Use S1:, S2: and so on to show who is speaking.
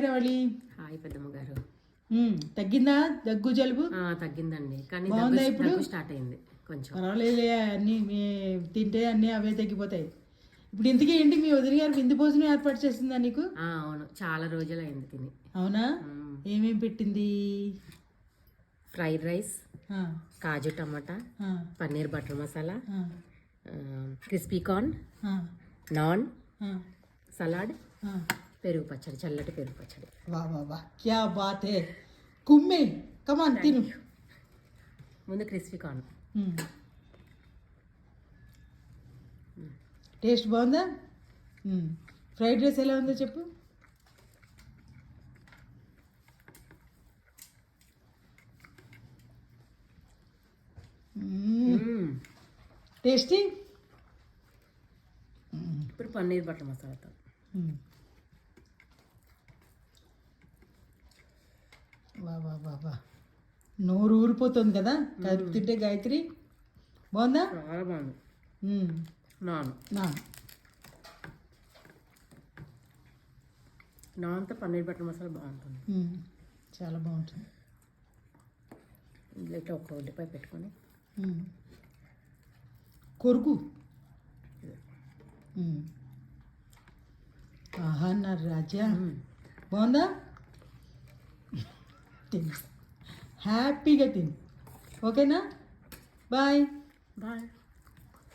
S1: Ravali.
S2: Hi పెద్దమ్మ గారు.
S1: తగ్గిందా దగ్గు జలుబు?
S2: తగ్గిందండి, కానీ
S1: బాగుందా ఇప్పుడు?
S2: స్టార్ట్ అయింది కొంచెం.
S1: పర్వాలేదు, అన్నీ తింటే అన్నీ అవే తగ్గిపోతాయి. ఇప్పుడు ఇంతకీ ఏంటి మీ వదిన గారు విందు భోజనం ఏర్పాటు చేస్తుందా నీకు?
S2: అవును, చాలా రోజులు అయింది తిని.
S1: అవునా? ఏమేం పెట్టింది?
S2: Fried rice, kaju tomato, paneer butter masala, crispy corn, naan, salad, పెరుగు పచ్చడి, చల్లటి పెరుగు పచ్చడి.
S1: వా వా వా, క్యా బాత్ హై. కుమ్మే కమాన్ తిను.
S2: ముందు క్రిస్పీ కార్న్.
S1: టేస్ట్ బాగుందా? ఫ్రైడ్ రైస్ ఎలా ఉందో చెప్పు. టేస్టీ.
S2: ఇప్పుడు పన్నీర్ బటర్ మసాలాతో.
S1: వా వా వా వా, నోరు ఊరిపోతుంది కదా కడుపు తింటే. గాయత్రి బాగుందా?
S2: చాలా బాగుంది. నాన్ నాన్తో పన్నీర్ బటర్ మసాలా బాగుంటుంది,
S1: చాలా బాగుంటుంది.
S2: ఇందులో ఇట్లా ఒక ఉల్లిపాయ పెట్టుకొని
S1: కొరుకు. ఆహా నా రాజా, బాగుందా? తిను, హ్యాపీగా తిను. ఓకేనా? బాయ్.
S2: బాయ్.